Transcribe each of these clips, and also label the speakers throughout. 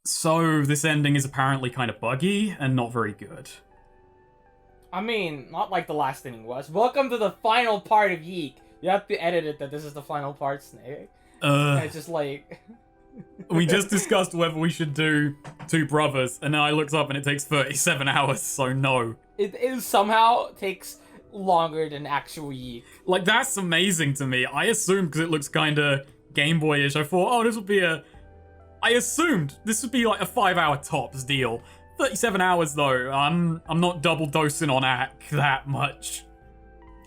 Speaker 1: So this ending is apparently kind of buggy and not very good.
Speaker 2: I mean, not like the last ending was. Welcome to the final part of YIIK. You have to edit it that this is the final part, Snake. And it's just like...
Speaker 1: We just discussed whether we should do Two Brothers, and then I looked up and it takes 37 hours, so no.
Speaker 2: It somehow takes longer than actual YIIK.
Speaker 1: Like, that's amazing to me. I assumed, because it looks kind of Game Boy-ish, I thought, oh, this would be a... I assumed this would be like a 5-hour tops deal. 37 hours, though. I'm not double dosing on ACK that much.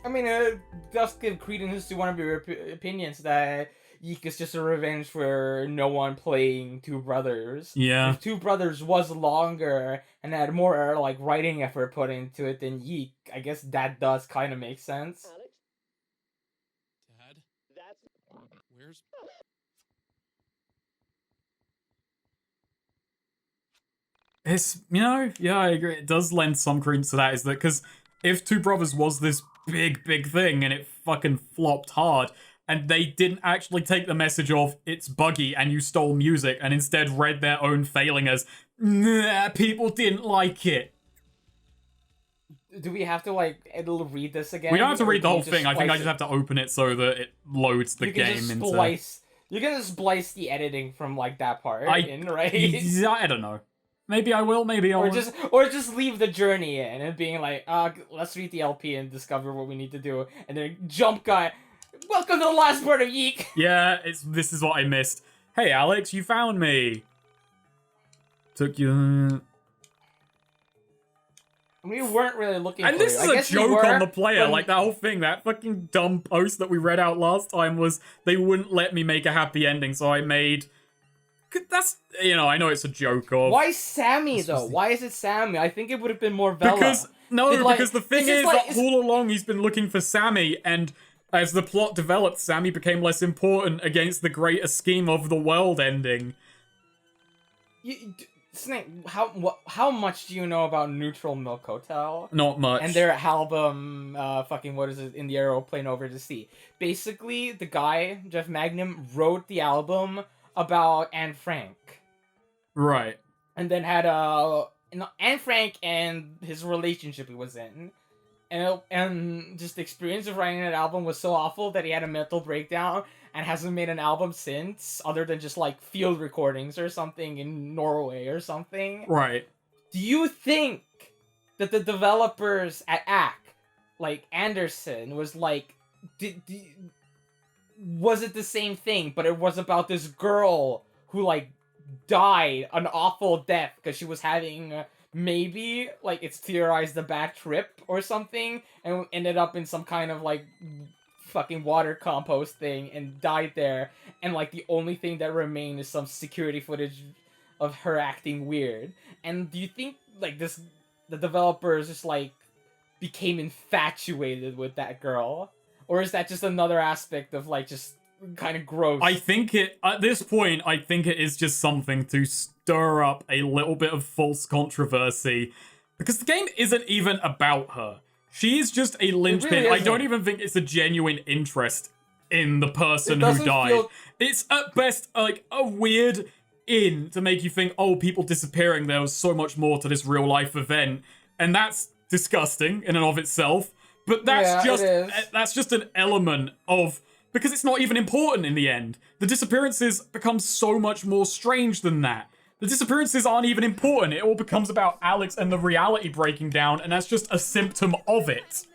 Speaker 2: I mean, it does give credence to one of your opinions that YIIK is just a revenge for no one playing Two Brothers.
Speaker 1: Yeah.
Speaker 2: If Two Brothers was longer and had more like writing effort put into it than YIIK, I guess that does kind of make sense.
Speaker 3: Dad? Where's...
Speaker 1: It's, yeah, I agree. It does lend some credence to that, is that because if Two Brothers was this big thing and it fucking flopped hard, and they didn't actually take the message of it's buggy and you stole music and instead read their own failing as, nah, people didn't like it.
Speaker 2: Do we have to like read this again?
Speaker 1: We don't have to read the whole thing. I think I just have to open it so that it loads the game into...
Speaker 2: You can just splice the editing from like that part in, right?
Speaker 1: I don't know. Maybe I will, maybe I won't.
Speaker 2: Or just leave the journey in and being like, let's read the LP and discover what we need to do, and then jump cut. Welcome to the last part of YIIK!
Speaker 1: Yeah, this is what I missed. Hey Alex, you found me! Took you...
Speaker 2: We weren't really looking
Speaker 1: and
Speaker 2: for
Speaker 1: this
Speaker 2: you.
Speaker 1: is a joke on the player, like that whole thing, that fucking dumb post that we read out last time was they wouldn't let me make a happy ending, so I made... That's, you know, I know it's a joke of...
Speaker 2: Why Sammy, though? Why is it Sammy? I think it would have been more Vela.
Speaker 1: Because the thing is that all along he's been looking for Sammy, and as the plot developed, Sammy became less important against the greater scheme of the world ending.
Speaker 2: Snake, how much do you know about Neutral Milk Hotel?
Speaker 1: Not much.
Speaker 2: And their album, what is it, In the Aeroplane Over the Sea. Basically, the guy, Jeff Magnum, wrote the album about Anne Frank.
Speaker 1: Right.
Speaker 2: And then had Anne Frank and his relationship he was in. And just the experience of writing that album was so awful that he had a mental breakdown and hasn't made an album since, other than just like field recordings or something in Norway or something.
Speaker 1: Right.
Speaker 2: Do you think that the developers at ACK, like Anderson, was like, was it the same thing, but it was about this girl who like died an awful death because she was having maybe like it's theorized a bad trip or something and ended up in some kind of like fucking water compost thing and died there, and like the only thing that remained is some security footage of her acting weird? And do you think like the developers just like became infatuated with that girl? Or is that just another aspect of, like, just kind of gross?
Speaker 1: I think at this point, I think it is just something to stir up a little bit of false controversy. Because the game isn't even about her. She is just a linchpin.
Speaker 2: Really
Speaker 1: I don't even think it's a genuine interest in the person who died. It's at best, like, a weird in to make you think, oh, people disappearing, there was so much more to this real-life event. And that's disgusting in and of itself. But that's just an element of, because it's not even important in the end. The disappearances become so much more strange than that. The disappearances aren't even important. It all becomes about Alex and the reality breaking down, and that's just a symptom of it.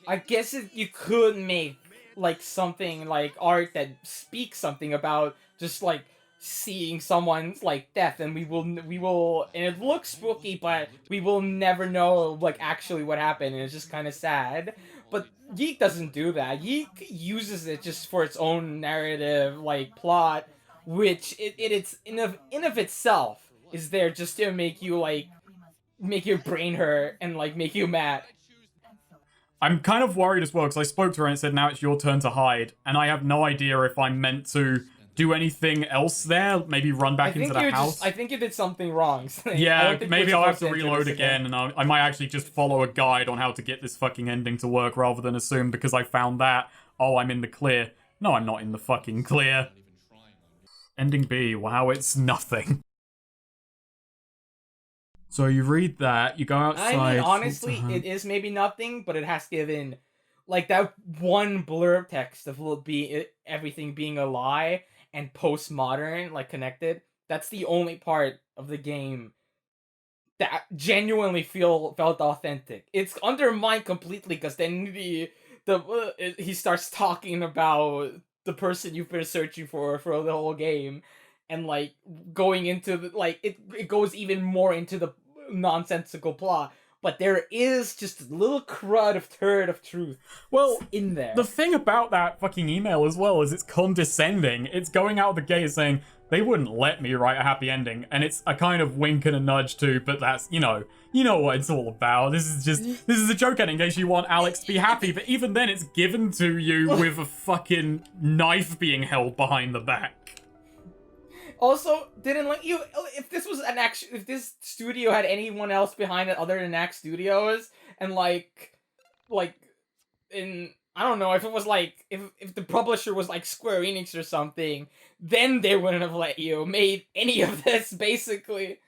Speaker 2: I guess you could make like something like art that speaks something about just like seeing someone's like death, and we will and it looks spooky, but we will never know like actually what happened, and it's just kind of sad. But YIIK doesn't do that. YIIK uses it just for its own narrative like plot, which it's in of itself is there just to make you like make your brain hurt and like make you mad.
Speaker 1: I'm kind of worried as well because I spoke to her and it said now it's your turn to hide, and I have no idea if I'm meant to do anything else there? Maybe run back into the house?
Speaker 2: I think you did something wrong.
Speaker 1: Yeah, maybe I'll have to reload again, and I might actually just follow a guide on how to get this fucking ending to work rather than assume because I found that, oh, I'm in the clear. No, I'm not in the fucking clear. Ending B, wow, it's nothing. So you read that, you go outside.
Speaker 2: I mean, honestly, it is maybe nothing, but it has given, like, that one blurb text of everything being a lie and postmodern, like, connected. That's the only part of the game that genuinely felt authentic. It's undermined completely because then he starts talking about the person you've been searching for the whole game, and like going into it goes even more into the nonsensical plot. But there is just a little turd of truth.
Speaker 1: Well,
Speaker 2: in there.
Speaker 1: The thing about that fucking email as well is it's condescending. It's going out of the gate saying, they wouldn't let me write a happy ending, and it's a kind of wink and a nudge too, but that's, you know what it's all about. This is a joke ending in case you want Alex to be happy, but even then it's given to you with a fucking knife being held behind the back.
Speaker 2: Also, didn't let you. If this was if this studio had anyone else behind it other than ACKK Studios, and I don't know if it was like if the publisher was like Square Enix or something, then they wouldn't have let you made any of this basically.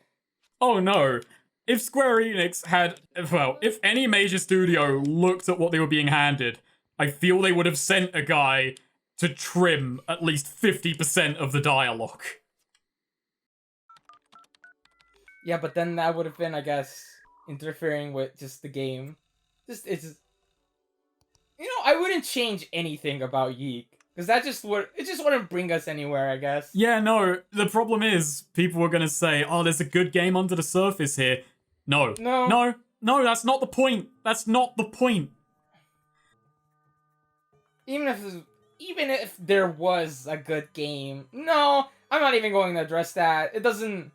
Speaker 1: Oh no. If Square Enix had, well, if any major studio looked at what they were being handed, I feel they would have sent a guy to trim at least 50% of the dialogue.
Speaker 2: Yeah, but then that would have been, I guess, interfering with just the game. I wouldn't change anything about YIIK, because it just wouldn't bring us anywhere, I guess.
Speaker 1: Yeah, no, the problem is, people were gonna say, oh, there's a good game under the surface here. No, that's not the point. That's not the point.
Speaker 2: Even if there was a good game, no, I'm not even going to address that. It doesn't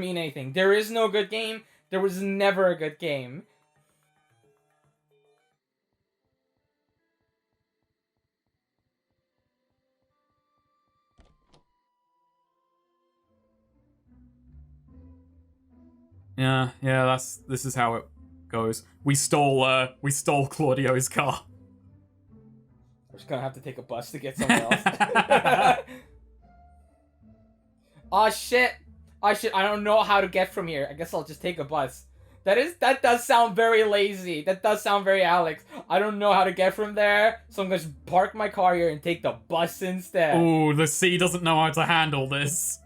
Speaker 2: mean anything. There is no good game. There was never a good game.
Speaker 1: Yeah, this is how it goes. We stole Claudio's car.
Speaker 2: We're just gonna have to take a bus to get somewhere else. Oh shit! I don't know how to get from here. I guess I'll just take a bus. That does sound very lazy. That does sound very Alex. I don't know how to get from there, so I'm gonna just park my car here and take the bus instead.
Speaker 1: Ooh, the sea doesn't know how to handle this.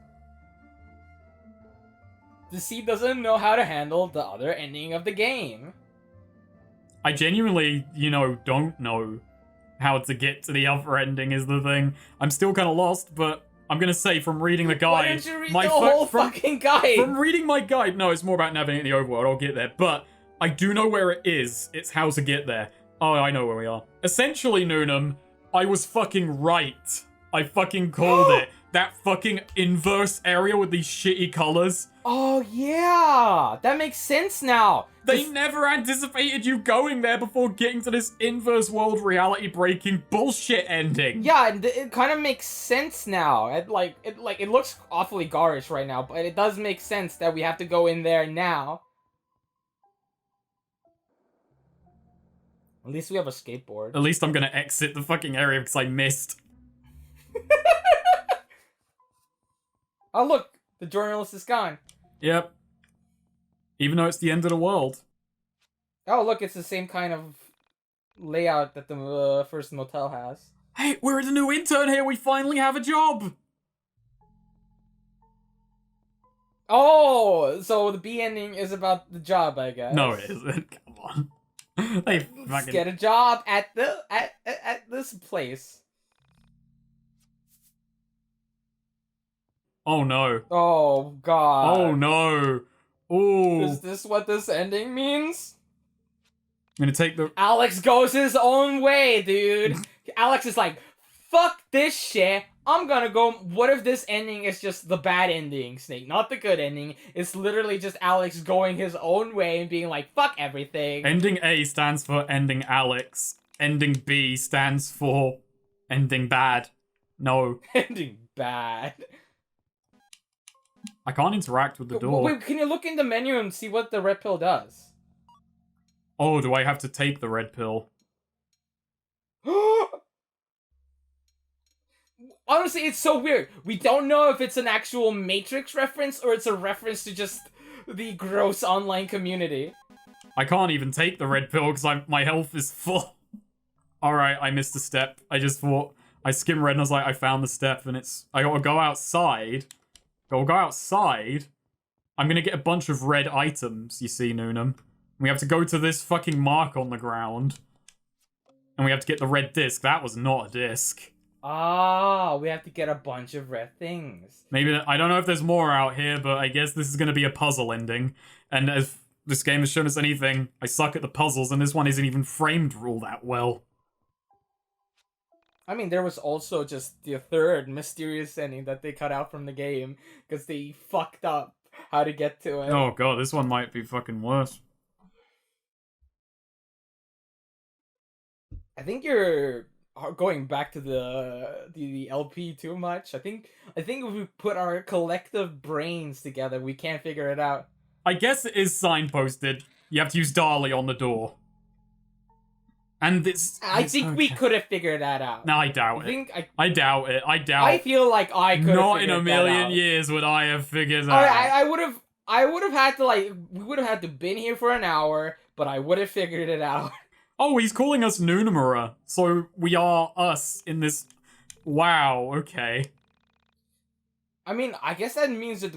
Speaker 2: The sea doesn't know how to handle the other ending of the game.
Speaker 1: I genuinely, don't know how to get to the other ending is the thing. I'm still kind of lost, but I'm gonna say from reading the guide...
Speaker 2: Why didn't you read the whole fucking guide?
Speaker 1: From reading my guide, no, it's more about navigating the overworld, I'll get there, but I do know where it is. It's how to get there. Oh, I know where we are. Essentially, Noonum, I was fucking right. I fucking called it. That fucking inverse area with these shitty colors.
Speaker 2: Oh, yeah! That makes sense now!
Speaker 1: They never anticipated you going there before getting to this inverse world reality breaking bullshit ending.
Speaker 2: Yeah, it kind of makes sense now. It looks awfully garish right now, but it does make sense that we have to go in there now. At least we have a skateboard.
Speaker 1: At least I'm gonna exit the fucking area because I missed.
Speaker 2: Oh look, the journalist is gone.
Speaker 1: Yep. Even though it's the end of the world.
Speaker 2: Oh look, it's the same kind of layout that the first motel has.
Speaker 1: Hey, we're the new intern here, we finally have a job!
Speaker 2: Oh, so the B ending is about the job, I guess.
Speaker 1: No, it isn't. Come on. They fucking...
Speaker 2: Get a job at this place.
Speaker 1: Oh no.
Speaker 2: Oh god.
Speaker 1: Oh no. Ooh.
Speaker 2: Is this what this ending means?
Speaker 1: I'm gonna take the...
Speaker 2: Alex goes his own way, dude. Alex is like, fuck this shit. I'm gonna go... What if this ending is just the bad ending, Snake? Not the good ending. It's literally just Alex going his own way and being like, fuck everything.
Speaker 1: Ending A stands for ending Alex. Ending B stands for ending bad. No.
Speaker 2: Ending bad.
Speaker 1: I can't interact with the door.
Speaker 2: Wait, can you look in the menu and see what the red pill does?
Speaker 1: Oh, do I have to take the red pill?
Speaker 2: Honestly, it's so weird. We don't know if it's an actual Matrix reference or it's a reference to just the gross online community.
Speaker 1: I can't even take the red pill because my health is full. Alright, I missed a step. I just thought... I skimmed red and I was like, I found the step and it's... I gotta go outside. Gotta go outside. I'm gonna get a bunch of red items, you see, Noonum. We have to go to this fucking mark on the ground. And we have to get the red disc. That was not a disc.
Speaker 2: Ah, we have to get a bunch of red things.
Speaker 1: Maybe... I don't know if there's more out here, but I guess this is gonna be a puzzle ending. And if this game has shown us anything, I suck at the puzzles, and this one isn't even framed all that well.
Speaker 2: I mean, there was also just the third mysterious ending that they cut out from the game because they fucked up how to get to it.
Speaker 1: Oh god, this one might be fucking worse.
Speaker 2: I think you're going back to the LP too much. I think if we put our collective brains together, we can't figure it out.
Speaker 1: I guess it is signposted. You have to use Dali on the door. And this...
Speaker 2: I think we could have figured that out.
Speaker 1: No, I doubt it. I doubt it.
Speaker 2: I feel like I could have
Speaker 1: Not
Speaker 2: figured
Speaker 1: in a million years would I have figured that out.
Speaker 2: I would have had to, like, we would have had to been here for an hour, but I would have figured it out.
Speaker 1: Oh, he's calling us Noonamura. So we are us in this... Wow, okay.
Speaker 2: I mean, I guess that means that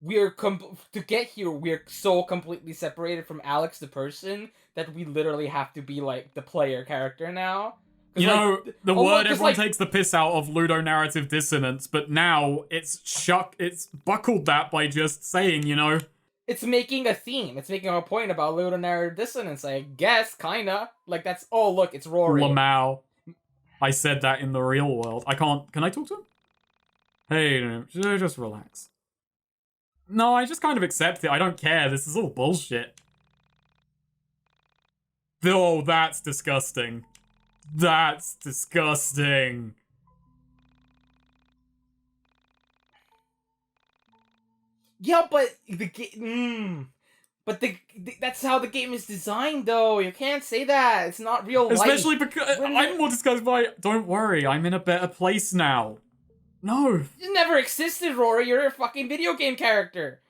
Speaker 2: we're to get here, we're so completely separated from Alex the person that we literally have to be, like, the player character now.
Speaker 1: You know, the word everyone takes the piss out of ludonarrative dissonance, but now it's buckled that by just saying, you know...
Speaker 2: It's making a theme. It's making a point about ludonarrative dissonance, I guess, kinda. Like, that's... Oh, look, it's Rory.
Speaker 1: Lamau. I said that in the real world. I can't... Can I talk to him? Hey, no, just relax. No, I just kind of accept it. I don't care. This is all bullshit. Oh, that's disgusting. That's disgusting.
Speaker 2: Yeah, but that's how the game is designed, though. You can't say that. It's not real life.
Speaker 1: Especially because I'm more disgusted by... Don't worry, I'm in a better place now. No.
Speaker 2: You never existed, Rory. You're a fucking video game character.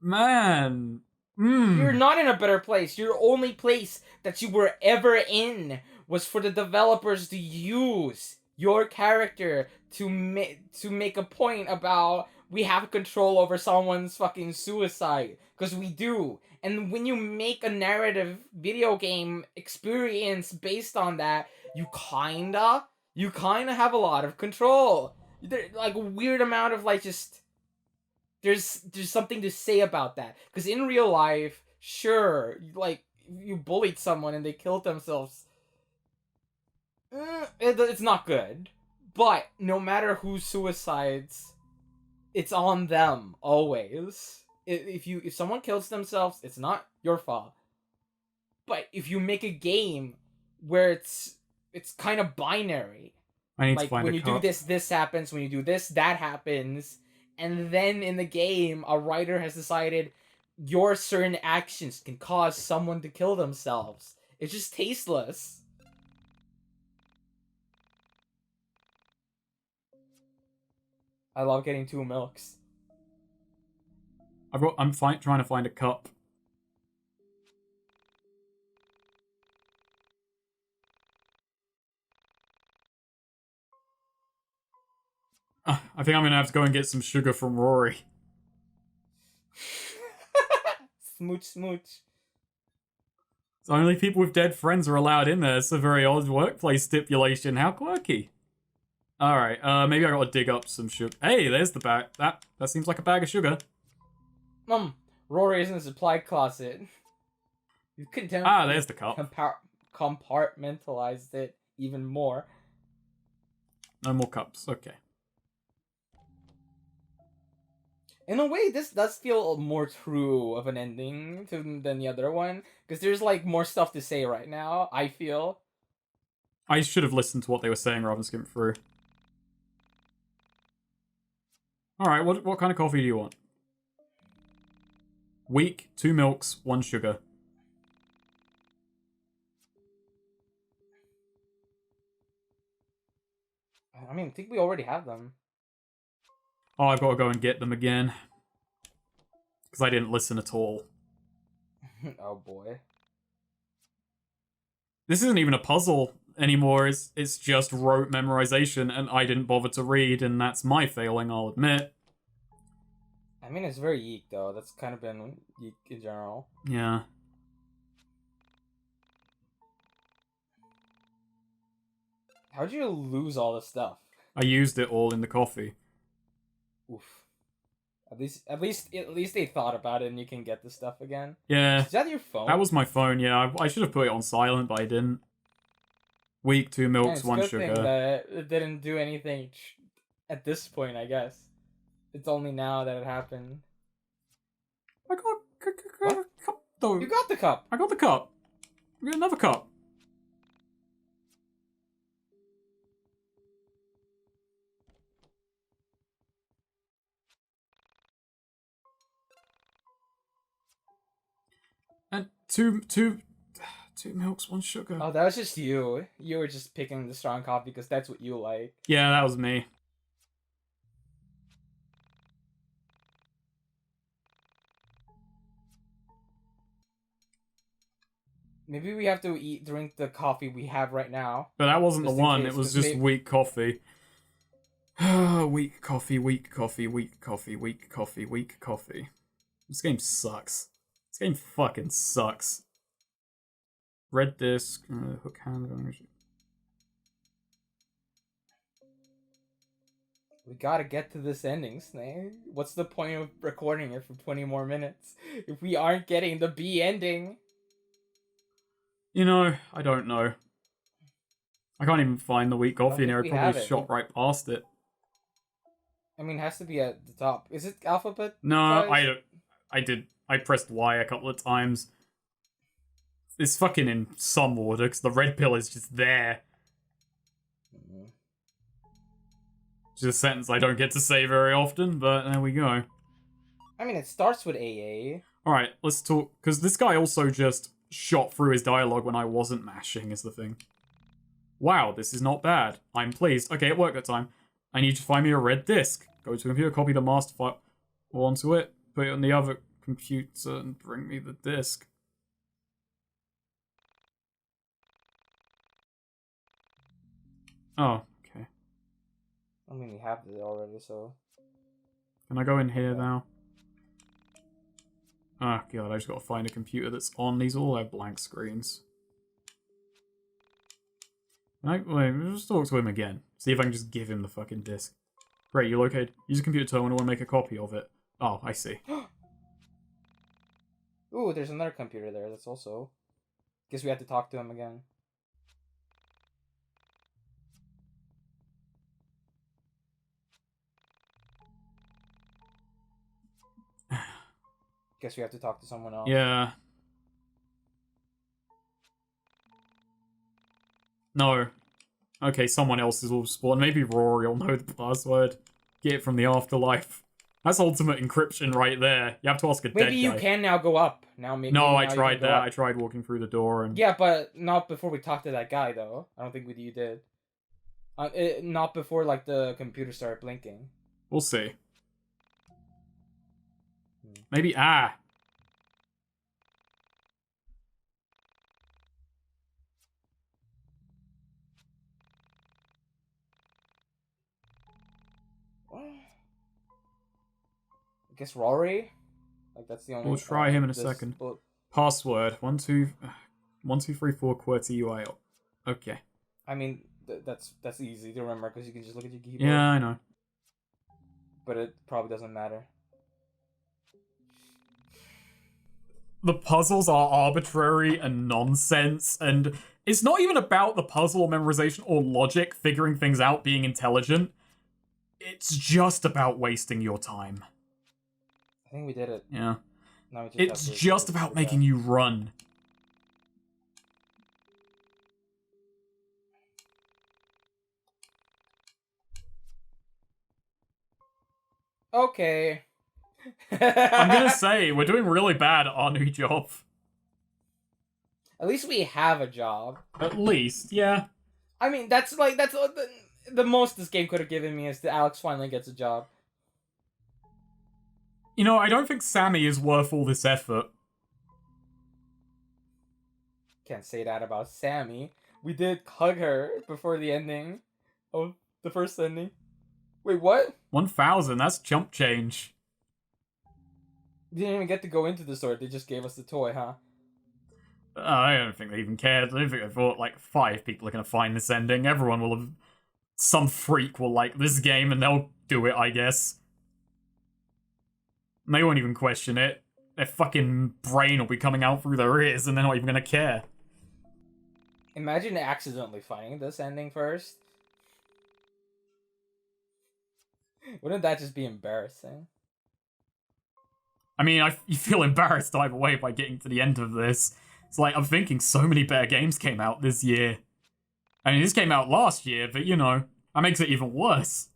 Speaker 1: Man.
Speaker 2: You're not in a better place. Your only place that you were ever in was for the developers to use your character to make a point about we have control over someone's fucking suicide. Because we do. And when you make a narrative video game experience based on that, you kinda have a lot of control. There's like a weird amount of like just... There's something to say about that. Because in real life, sure, like, you bullied someone and they killed themselves. It's not good. But no matter who suicides, it's on them, always. If someone kills themselves, it's not your fault. But if you make a game where it's kind of binary...
Speaker 1: I need
Speaker 2: like,
Speaker 1: to find
Speaker 2: when
Speaker 1: a
Speaker 2: you
Speaker 1: cup.
Speaker 2: do this, this happens. When you do this, that happens. And then in the game, a writer has decided your certain actions can cause someone to kill themselves. It's just tasteless. I love getting 2 milks.
Speaker 1: I'm trying to find a cup. I think I'm gonna have to go and get some sugar from Rory.
Speaker 2: Smooch, smooch.
Speaker 1: So only people with dead friends are allowed in there. It's a very odd workplace stipulation. How quirky. Alright, maybe I gotta dig up some sugar. Hey, there's the bag. That seems like a bag of sugar.
Speaker 2: Rory is in the supply closet. You could
Speaker 1: there's the cup.
Speaker 2: Compartmentalized it even more.
Speaker 1: No more cups, okay.
Speaker 2: In a way, this does feel more true of an ending than the other one. Because there's, like, more stuff to say right now, I feel.
Speaker 1: I should have listened to what they were saying rather than skim through. Alright, what kind of coffee do you want? YIIK, 2 milks, 1 sugar.
Speaker 2: I mean, I think we already have them.
Speaker 1: Oh, I've got to go and get them again. Because I didn't listen at all.
Speaker 2: Oh boy.
Speaker 1: This isn't even a puzzle anymore. It's just rote memorization, and I didn't bother to read, and that's my failing, I'll admit.
Speaker 2: I mean, it's very YIIK, though. That's kind of been YIIK in general.
Speaker 1: Yeah.
Speaker 2: How'd you lose all this stuff?
Speaker 1: I used it all in the coffee.
Speaker 2: Oof. At least they thought about it, and you can get the stuff again.
Speaker 1: Yeah.
Speaker 2: Is that your phone?
Speaker 1: That was my phone, yeah. I should have put it on silent, but I didn't. YIIK, 2 milks, 1 sugar.
Speaker 2: It's a good thing that it didn't do anything at this point, I guess. It's only now that it happened.
Speaker 1: I got a cup, though.
Speaker 2: You got the cup!
Speaker 1: I got the cup. We got another cup. And two milks, 1 sugar.
Speaker 2: Oh, that was just you. You were just picking the strong coffee because that's what you like.
Speaker 1: Yeah, that was me.
Speaker 2: Maybe we have to drink the coffee we have right now.
Speaker 1: But that wasn't the one, it was just
Speaker 2: maybe...
Speaker 1: YIIK coffee. YIIK coffee, YIIK coffee, YIIK coffee, YIIK coffee, YIIK coffee. This game sucks. This game fucking sucks. Red disc, hook hand.
Speaker 2: We gotta get to this ending, Snake. What's the point of recording it for 20 more minutes if we aren't getting the B ending?
Speaker 1: You know, I don't know. I can't even find the YIIK coffee in here. I probably shot right past it.
Speaker 2: I mean, it has to be at the top. Is it alphabet?
Speaker 1: No, I pressed Y a couple of times. It's fucking in some order, because the red pill is just there. Just a sentence I don't get to say very often, but there we go.
Speaker 2: I mean, it starts with AA.
Speaker 1: Alright, let's talk, because this guy also just shot through his dialogue when I wasn't mashing, is the thing. Wow, this is not bad. I'm pleased. Okay, it worked that time. I need you to find me a red disc. Go to a computer, copy the master file onto it, put it on the other computer, and bring me the disc. Oh, okay.
Speaker 2: I mean, we have it already, so...
Speaker 1: Can I go in here now? Oh god, I just gotta find a computer that's on. These all have blank screens. Wait, just talk to him again. See if I can just give him the fucking disc. Great, you located. Use a computer terminal and make a copy of it. Oh, I see.
Speaker 2: Ooh, there's another computer there. That's also... Guess we have to talk to him again. Guess we have to talk to someone else.
Speaker 1: Yeah. No. Okay, someone else will spawn. Maybe Rory will know the password. Get it from the afterlife. That's ultimate encryption right there. You have to ask a dead guy.
Speaker 2: Maybe you can now go up.
Speaker 1: No, I tried that. I tried walking through the door and...
Speaker 2: Yeah, but not before we talked to that guy, though. I don't think you did. Not before, like, the computer started blinking.
Speaker 1: We'll see. Maybe... Ah!
Speaker 2: I guess Rory? Like, that's the only...
Speaker 1: We'll try him in a second. Password. 1234 QWERTY UI. Okay.
Speaker 2: I mean, that's easy to remember, because you can just look at your keyboard.
Speaker 1: Yeah, I know.
Speaker 2: But it probably doesn't matter.
Speaker 1: The puzzles are arbitrary and nonsense, and it's not even about the puzzle or memorization or logic, figuring things out, being intelligent. It's just about wasting your time.
Speaker 2: I think we did it.
Speaker 1: Yeah.
Speaker 2: Now we
Speaker 1: It's just about making you run.
Speaker 2: Okay.
Speaker 1: I'm gonna say, we're doing really bad at our new job.
Speaker 2: At least we have a job.
Speaker 1: At least, yeah.
Speaker 2: I mean, that's the most this game could have given me is that Alex finally gets a job.
Speaker 1: You know, I don't think Sammy is worth all this effort.
Speaker 2: Can't say that about Sammy. We did hug her before the ending. Oh, the first ending. Wait, what?
Speaker 1: 1,000, that's chump change.
Speaker 2: We didn't even get to go into the store. They just gave us the toy, huh?
Speaker 1: I don't think they even cared. I don't think they thought, like, 5 people are gonna find this ending. Everyone will have... Some freak will like this game and they'll do it, I guess. And they won't even question it. Their fucking brain will be coming out through their ears and they're not even gonna care.
Speaker 2: Imagine accidentally finding this ending first. Wouldn't that just be embarrassing?
Speaker 1: I mean, you feel embarrassed either way by getting to the end of this. It's like, I'm thinking so many better games came out this year. I mean, this came out last year, but you know, that makes it even worse.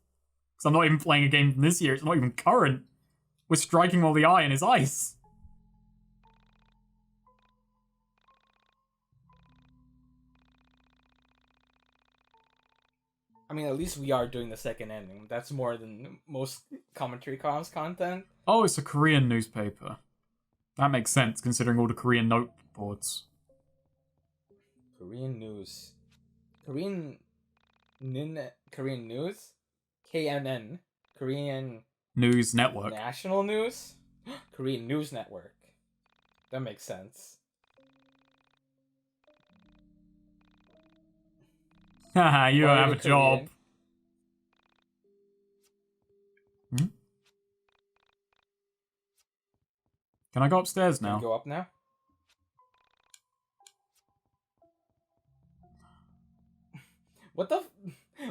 Speaker 1: Because I'm not even playing a game from this year, it's not even current. We're striking while the iron is ice.
Speaker 2: I mean, at least we are doing the second ending. That's more than most commentary comms content.
Speaker 1: Oh, it's a Korean newspaper. That makes sense, considering all the Korean note boards.
Speaker 2: Korean news. Korean news? KNN. Korean
Speaker 1: News Network.
Speaker 2: National News? Korean News Network. That makes sense.
Speaker 1: Haha, you don't have a job. Hmm? Can I go upstairs now?
Speaker 2: Can you go up now? What the?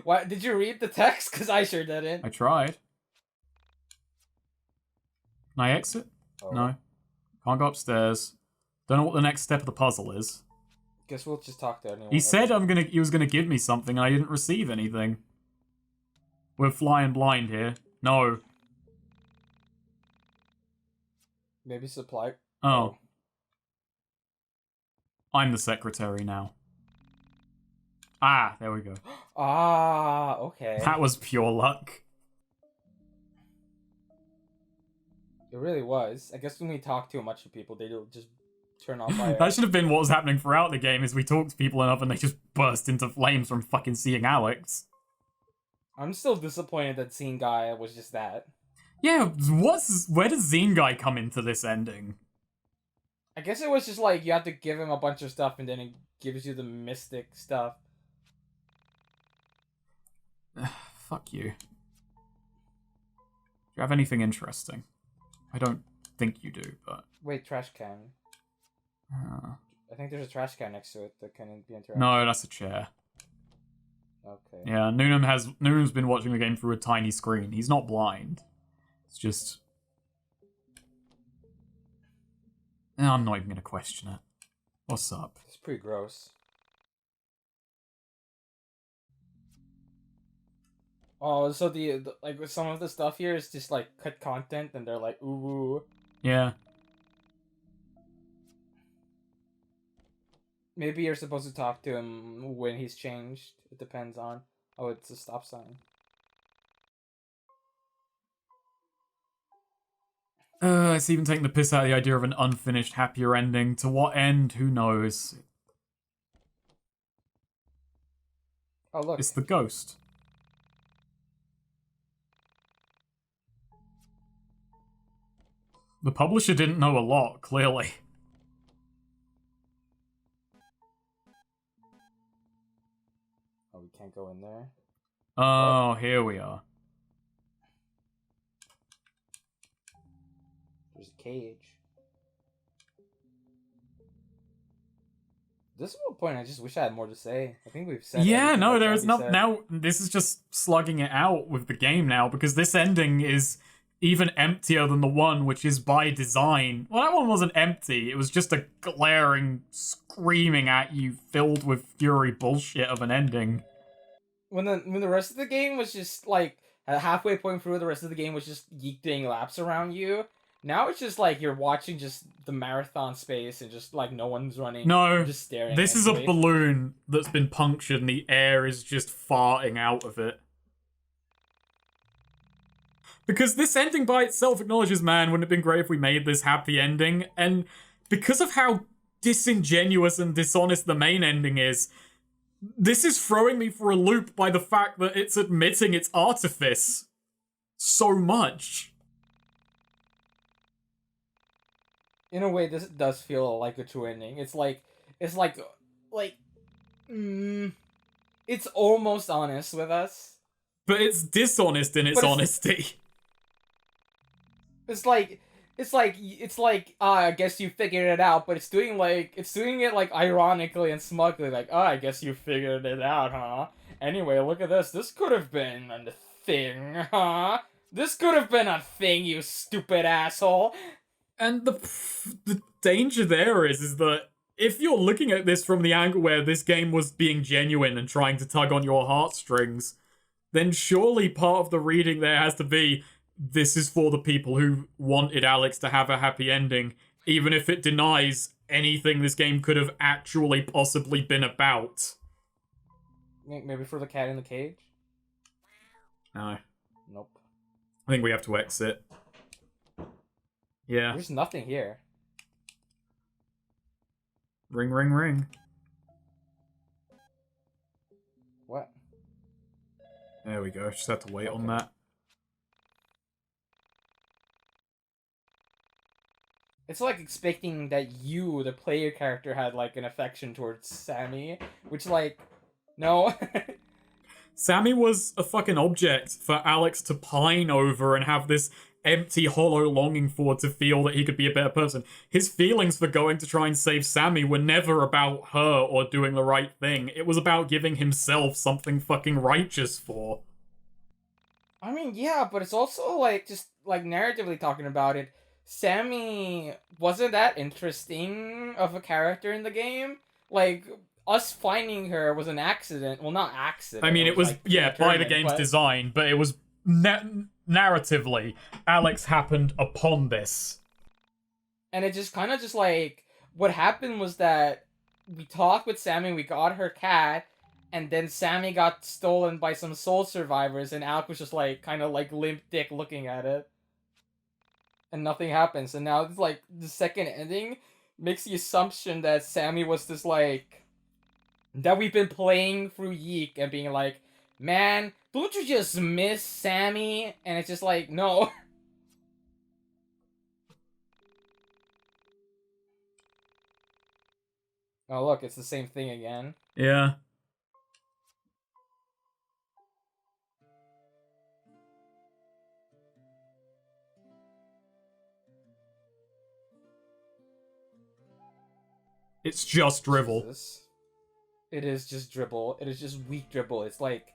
Speaker 2: Why did you read the text? Because I sure didn't.
Speaker 1: I tried. Can I exit?
Speaker 2: Oh.
Speaker 1: No. Can't go upstairs. Don't know what the next step of the puzzle is.
Speaker 2: Guess we'll just talk to anyone.
Speaker 1: He said he was gonna give me something, and I didn't receive anything. We're flying blind here. No.
Speaker 2: Maybe supply.
Speaker 1: Oh. I'm the secretary now. Ah, there we go.
Speaker 2: Ah, okay.
Speaker 1: That was pure luck.
Speaker 2: It really was. I guess when we talk to a bunch of people, they'll just turn off fire.
Speaker 1: That should have been what was happening throughout the game, is we talked to people enough and they just burst into flames from fucking seeing Alex.
Speaker 2: I'm still disappointed that Scene Guy was just that.
Speaker 1: Yeah, where does Zine Guy come into this ending?
Speaker 2: I guess it was just like, you have to give him a bunch of stuff and then it gives you the mystic stuff.
Speaker 1: Fuck you. Do you have anything interesting? I don't think you do, but...
Speaker 2: Wait, trash can. I think there's a trash can next to it that can be interactive.
Speaker 1: No, that's a chair.
Speaker 2: Okay.
Speaker 1: Yeah, Noonan's been watching the game through a tiny screen. He's not blind. It's just... I'm not even gonna question it. What's up?
Speaker 2: It's pretty gross. Oh, so the like some of the stuff here is just like cut content, and they're like, ooh.
Speaker 1: Yeah.
Speaker 2: Maybe you're supposed to talk to him when he's changed. It depends on. Oh, it's a stop sign.
Speaker 1: It's even taking the piss out of the idea of an unfinished, happier ending. To what end? Who knows?
Speaker 2: Oh, look.
Speaker 1: It's the ghost. The publisher didn't know a lot, clearly.
Speaker 2: Oh, we can't go in there.
Speaker 1: Oh, here we are.
Speaker 2: There's a cage. This is one point I just wish I had more to say. I think we've said.
Speaker 1: Yeah, no,
Speaker 2: there
Speaker 1: there is not. Now, this is just slugging it out with the game now, because this ending is even emptier than the one, which is by design. Well, that one wasn't empty. It was just a glaring, screaming at you, filled with fury bullshit of an ending.
Speaker 2: When the rest of the game was just like a halfway point through, the rest of the game was just YIIK doing laps around you. Now it's just like you're watching just the marathon space and just like no one's running.
Speaker 1: No,
Speaker 2: just staring.
Speaker 1: This is a balloon that's been punctured and the air is just farting out of it. Because this ending by itself acknowledges, man, wouldn't it have been great if we made this happy ending? And because of how disingenuous and dishonest the main ending is, this is throwing me for a loop by the fact that it's admitting its artifice so much.
Speaker 2: In a way, this does feel like a true ending. It's almost honest with us.
Speaker 1: But it's dishonest in its honesty.
Speaker 2: It's like, I guess you figured it out, but it's doing it like ironically and smugly, like, I guess you figured it out, huh? Anyway, look at this. This could have been a thing, huh? This could have been a thing, you stupid asshole.
Speaker 1: And the danger there is that if you're looking at this from the angle where this game was being genuine and trying to tug on your heartstrings, then surely part of the reading there has to be, this is for the people who wanted Alex to have a happy ending, even if it denies anything this game could have actually possibly been about.
Speaker 2: Maybe for the cat in the cage?
Speaker 1: No.
Speaker 2: Nope.
Speaker 1: I think we have to exit. Yeah.
Speaker 2: There's nothing here.
Speaker 1: Ring, ring, ring.
Speaker 2: What?
Speaker 1: There we go. Just have to wait on that.
Speaker 2: It's like expecting that you, the player character, had like an affection towards Sammy, which like, no.
Speaker 1: Sammy was a fucking object for Alex to pine over and have this empty, hollow longing for, to feel that he could be a better person. His feelings for going to try and save Sammy were never about her or doing the right thing. It was about giving himself something fucking righteous for.
Speaker 2: I mean, yeah, but it's also like, just like narratively talking about it, Sammy wasn't that interesting of a character in the game. Like, us finding her was an accident. Well, not accident.
Speaker 1: I mean, it was,
Speaker 2: like,
Speaker 1: yeah, by the game's design, but it was narratively, Alex happened upon this.
Speaker 2: And it just kind of just like, what happened was that we talked with Sammy, we got her cat, and then Sammy got stolen by some soul survivors, and Alex was just like, kind of like limp dick looking at it. And nothing happens. And now it's like, the second ending makes the assumption that Sammy was this like, that we've been playing through YIIK and being like, man, don't you just miss Sammy? And it's just like, no. Oh, look, it's the same thing again.
Speaker 1: Yeah. It's just dribble.
Speaker 2: Jesus. It is just dribble. It is just weak dribble. It's like,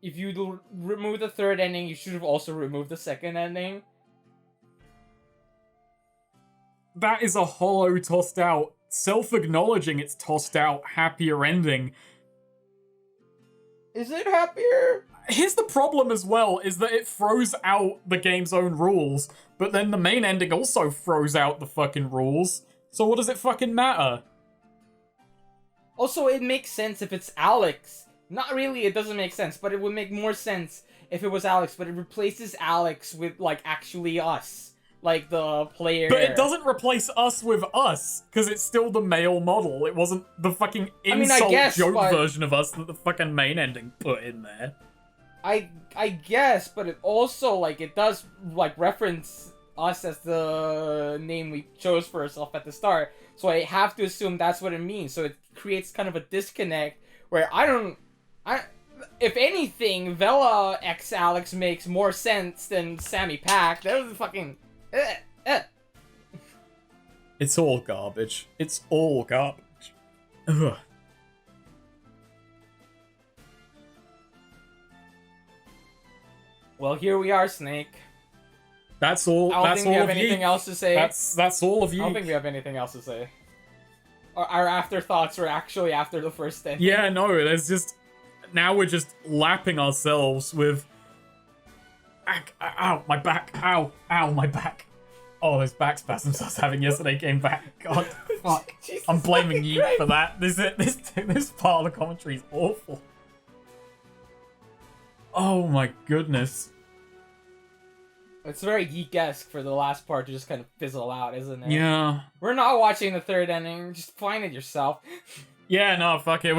Speaker 2: if you remove the third ending, you should have also removed the second ending.
Speaker 1: That is a hollow, tossed out, self-acknowledging it's tossed out, happier ending.
Speaker 2: Is it happier?
Speaker 1: Here's the problem as well, is that it throws out the game's own rules, but then the main ending also throws out the fucking rules. So what does it fucking matter?
Speaker 2: Also, it makes sense if it's Alex. Not really, it doesn't make sense, but it would make more sense if it was Alex, but it replaces Alex with, like, actually us. Like, the player.
Speaker 1: But it doesn't replace us with us, because it's still the male model. It wasn't the fucking insult joke version of us that the fucking main ending put in there.
Speaker 2: I guess, but it also, like, it does, like, reference us as the name we chose for ourselves at the start. So I have to assume that's what it means. So it creates kind of a disconnect where if anything, Vela x Alex makes more sense than Sammy Pack. That was fucking...
Speaker 1: It's all garbage. It's all garbage. Ugh.
Speaker 2: Well, here we are, Snake.
Speaker 1: That's all.
Speaker 2: I don't think we have anything else to say.
Speaker 1: That's all of you.
Speaker 2: I don't think we have anything else to say. Our afterthoughts were actually after the first ending.
Speaker 1: Yeah, no, there's just... Now we're just lapping ourselves with... Ow, my back. Ow, my back. Oh, those back spasms I was having yesterday came back. God, fuck. I'm blaming you for that. This part of the commentary is awful. Oh my goodness.
Speaker 2: It's very YIIK-esque for the last part to just kind of fizzle out, isn't it?
Speaker 1: Yeah.
Speaker 2: We're not watching the third ending. Just find it yourself.
Speaker 1: Yeah, no, fuck it.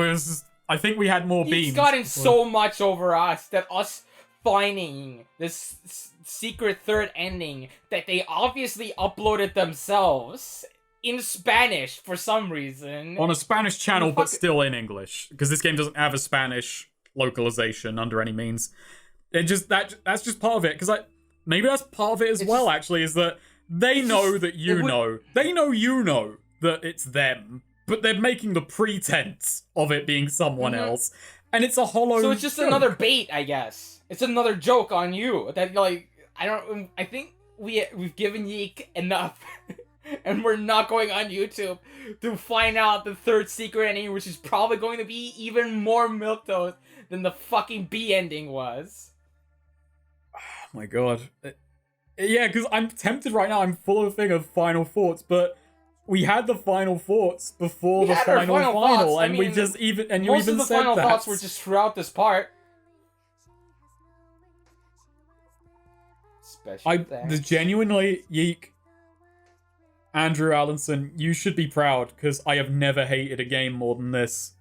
Speaker 1: I think we had more beams.
Speaker 2: He's gotten so much over us that us finding this secret third ending that they obviously uploaded themselves in Spanish for some reason.
Speaker 1: On a Spanish channel, but still in English. Because this game doesn't have a Spanish localization under any means. That's just part of it. Because maybe that's part of it as well, actually, is that they know that you know. They know you know that it's them. But they're making the pretense of it being someone else. And it's a hollow
Speaker 2: So it's just
Speaker 1: joke.
Speaker 2: another bait, I guess. It's another joke on you. That, like, I think we've given YIIK enough. And we're not going on YouTube to find out the third secret ending, which is probably going to be even more milquetoast than the fucking B ending was.
Speaker 1: Oh my god. Yeah, because I'm tempted right now. I'm full of a thing of final thoughts, but we had the final thoughts before the final, and
Speaker 2: I
Speaker 1: we
Speaker 2: mean,
Speaker 1: just even and you
Speaker 2: most
Speaker 1: even
Speaker 2: of the
Speaker 1: said
Speaker 2: final
Speaker 1: that.
Speaker 2: thoughts were just throughout this part. Special thanks.
Speaker 1: Genuinely, YIIK, Andrew Allenson, you should be proud, because I have never hated a game more than this.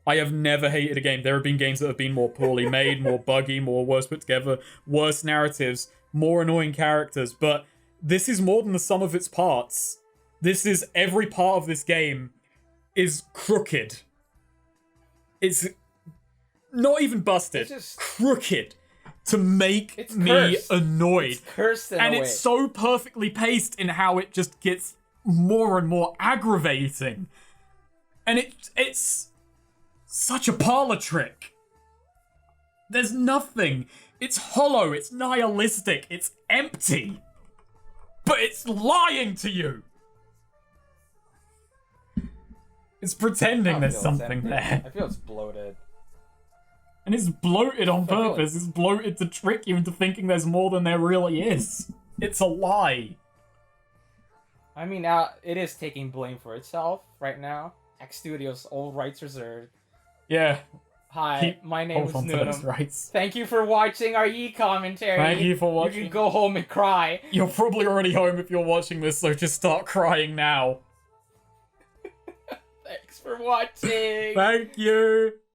Speaker 1: I have never hated a game. There have been games that have been more poorly made, more buggy, more worse put together, worse narratives, more annoying characters, but this is more than the sum of its parts. This is every part of this game is crooked. It's not even busted.
Speaker 2: It's just
Speaker 1: crooked to make me
Speaker 2: cursed.
Speaker 1: annoyed.
Speaker 2: It's cursed in
Speaker 1: and
Speaker 2: a way.
Speaker 1: it's so perfectly paced in how it just gets more and more aggravating. And it's such a parlor trick. There's nothing. It's hollow, it's nihilistic, it's empty. But it's lying to you. It's pretending there's something there.
Speaker 2: I feel it's bloated.
Speaker 1: And it's bloated on purpose. It's bloated to trick you into thinking there's more than there really is. It's a lie.
Speaker 2: I mean, it is taking blame for itself right now. X Studios, all rights reserved.
Speaker 1: Yeah.
Speaker 2: Hi, my name is Noodum.
Speaker 1: Rights.
Speaker 2: Thank you for watching our commentary.
Speaker 1: Thank you for watching.
Speaker 2: You can go home and cry.
Speaker 1: You're probably already home if you're watching this, so just start crying now.
Speaker 2: Thanks for watching.
Speaker 1: Thank you.